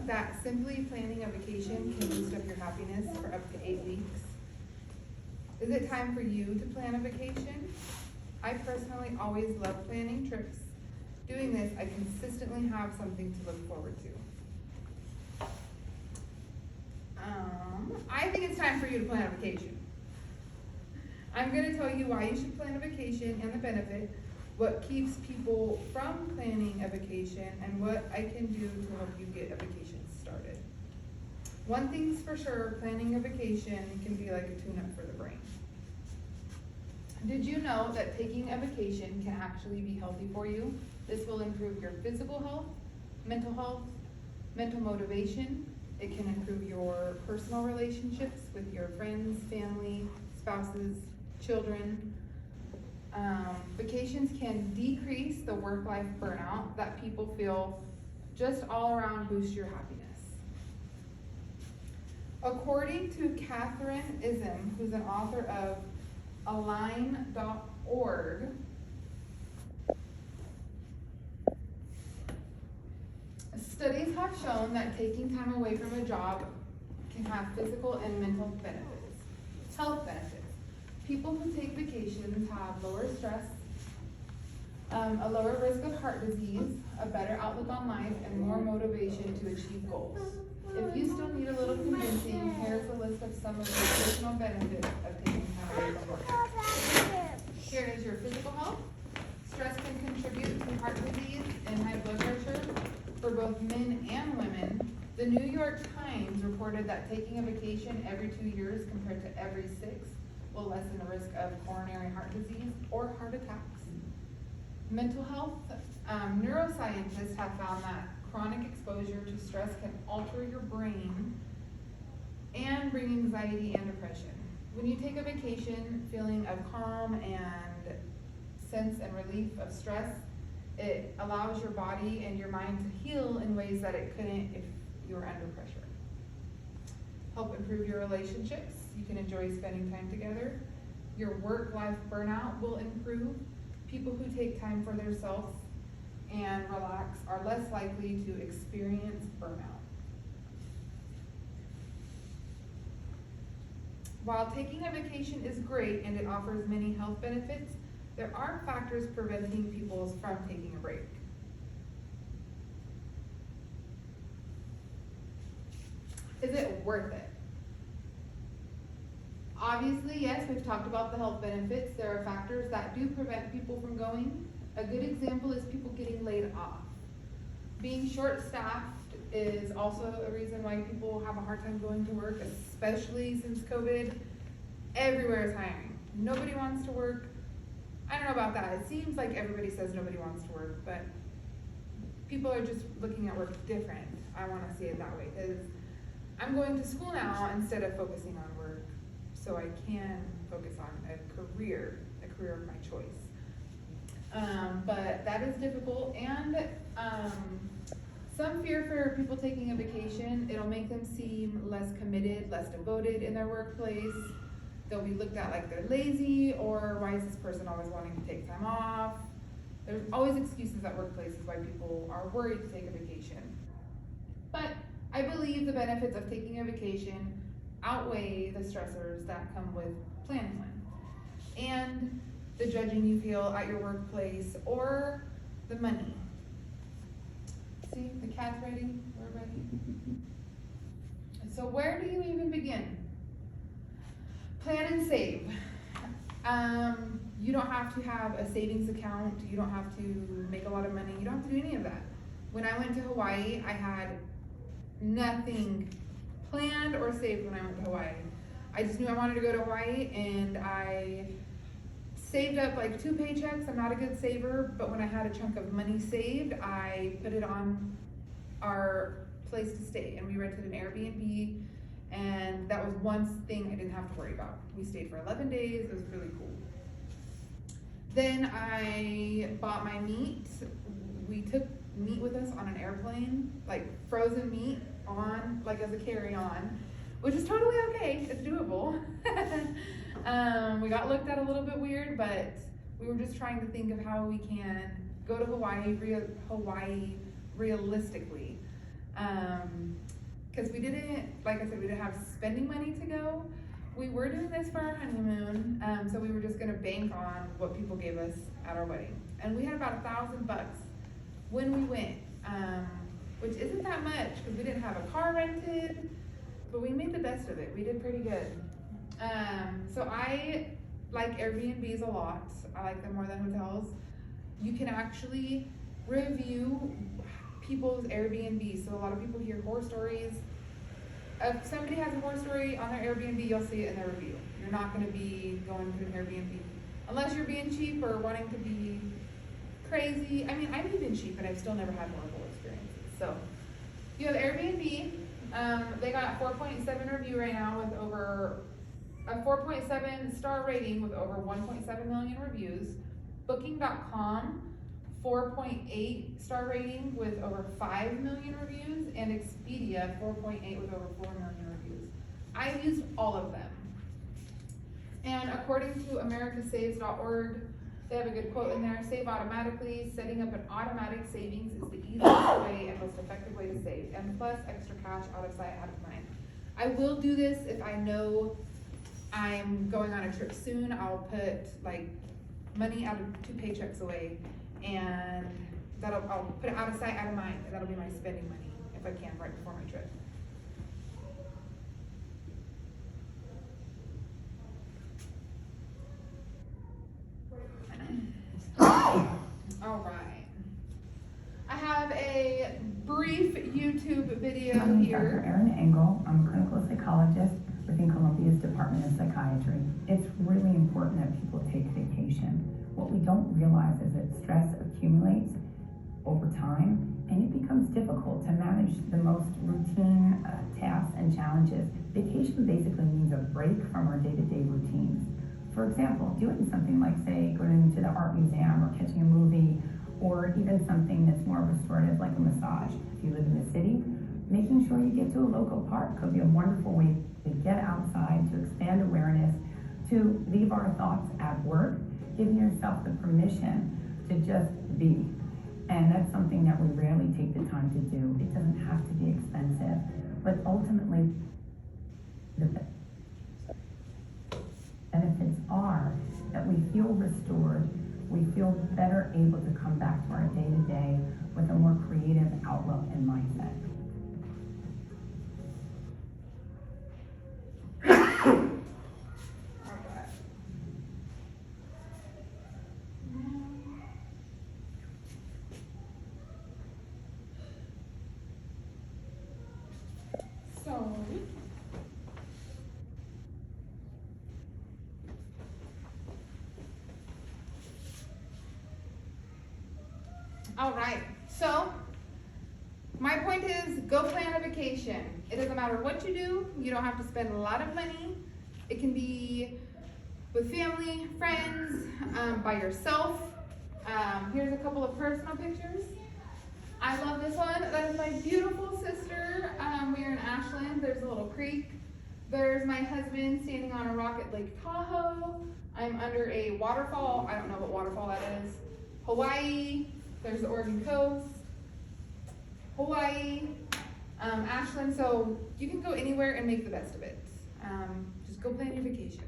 that simply planning a vacation can boost up your happiness for up to 8 weeks? Is it time for you to plan a vacation? I personally always love planning trips. Doing this, I consistently have something to look forward to. I think it's time for you to plan a vacation. I'm going to tell you why you should plan a vacation and the benefit, what keeps people from planning a vacation, and what I can do to help you get a vacation started. One thing's for sure, planning a vacation can be like a tune-up for the brain. Did you know that taking a vacation can actually be healthy for you? This will improve your physical health, mental motivation. It can improve your personal relationships with your friends, family, spouses, children. Vacations can decrease the work-life burnout that people feel, just all around boost your happiness. According to Catherine Ism, who's an author of Align.org, studies have shown that taking time away from a job can have physical and mental benefits, health benefits. People who take vacations have lower stress, a lower risk of heart disease, a better outlook on life, and more motivation to achieve goals. If you still need a little convincing, here's a list of some of the additional benefits of taking time away from work. Here is your physical health. Stress can contribute to heart disease and high blood pressure for both men and women. The New York Times reported that taking a vacation every 2 years compared to every 6 will lessen the risk of coronary heart disease or heart attacks. Mental health, neuroscientists have found that chronic exposure to stress can alter your brain and bring anxiety and depression. When you take a vacation, feeling of calm and sense and relief of stress, it allows your body and your mind to heal in ways that it couldn't if you were under pressure. Help improve your relationships. You can enjoy spending time together. Your work-life burnout will improve. People who take time for themselves and relax are less likely to experience burnout. While taking a vacation is great and it offers many health benefits, there are factors preventing people from taking a break. Is it worth it? Obviously, yes, we've talked about the health benefits. There are factors that do prevent people from going. A good example is people getting laid off. Being short-staffed is also a reason why people have a hard time going to work, especially since COVID. Everywhere is hiring. Nobody wants to work. I don't know about that. It seems like everybody says nobody wants to work, but people are just looking at work different. I want to see it that way because I'm going to school now instead of focusing on work, so I can focus on a career of my choice. But that is difficult, and some fear for people taking a vacation. It'll make them seem less committed, less devoted in their workplace. They'll be looked at like they're lazy, or why is this person always wanting to take time off? There's always excuses at workplaces why people are worried to take a vacation. But I believe the benefits of taking a vacation outweigh the stressors that come with planning one, and the judging you feel at your workplace or the money. See, the cat's ready, we're ready. So where do you even begin? Plan and save. You don't have to have a savings account. You don't have to make a lot of money. You don't have to do any of that. When I went to Hawaii, I had nothing planned or saved when I went to Hawaii. I just knew I wanted to go to Hawaii, and I saved up like 2 paychecks. I'm not a good saver, but when I had a chunk of money saved, I put it on our place to stay, and we rented an Airbnb, and that was one thing I didn't have to worry about. We stayed for 11 days. It was really cool. Then I bought my meat. We took meat with us on an airplane, like frozen meat on, like as a carry-on, which is totally okay. It's doable. We got looked at a little bit weird, but we were just trying to think of how we can go to Hawaii realistically. Cause we didn't, like I said, we didn't have spending money to go. We were doing this for our honeymoon, so we were just gonna bank on what people gave us at our wedding. And we had about $1,000 when we went, which isn't that much, cause we didn't have a car rented, but we made the best of it. We did pretty good. So I like Airbnbs a lot. I like them more than hotels. You can actually review people's Airbnb. So a lot of people hear horror stories. If somebody has a horror story on their Airbnb, you'll see it in their review. You're not gonna be going to an Airbnb unless you're being cheap or wanting to be crazy. I mean, I've been cheap, but I've still never had horrible experiences. So you have Airbnb. They got 4.7 review right now with over a 4.7 star rating with over 1.7 million reviews. Booking.com, 4.8 star rating with over 5 million reviews, and Expedia, 4.8 with over 4 million reviews. I've used all of them. And according to americasaves.org, they have a good quote in there: save automatically. Setting up an automatic savings is the easiest way and most effective way to save. And plus, extra cash out of sight, out of mind. I will do this if I know I'm going on a trip soon. I'll put like money out of 2 paychecks away, and I'll put it out of sight, out of mind, and that'll be my spending money if I can right before my trip. All right. I have a brief YouTube video My name is here. Dr. Erin Engel. I'm a clinical psychologist within Columbia's Department of Psychiatry. It's really important that people take vacation. What we don't realize is that stress accumulates over time, and it becomes difficult to manage the most routine tasks and challenges. Vacation basically means a break from our day-to-day routines. For example, doing something like, say, going to the art museum or catching a movie, or even something that's more restorative like a massage. If you live in the city, making sure you get to a local park could be a wonderful way to get outside, to expand awareness, to leave our thoughts at work, giving yourself the permission to just be. And that's something that we rarely take the time to do. It doesn't have to be expensive, but ultimately the benefits are that we feel restored, we feel better able to come back to our day-to-day with a more creative outlook and mindset. All right, so my point is, go plan a vacation. It doesn't matter what you do. You don't have to spend a lot of money. It can be with family, friends, by yourself. Here's a couple of personal pictures. I love this one. That is my beautiful sister. We are in Ashland. There's a little creek. There's my husband standing on a rock at Lake Tahoe. I'm under a waterfall. I don't know what waterfall that is. Hawaii. There's the Oregon coast. Hawaii. Ashland. So you can go anywhere and make the best of it. Just go plan your vacation.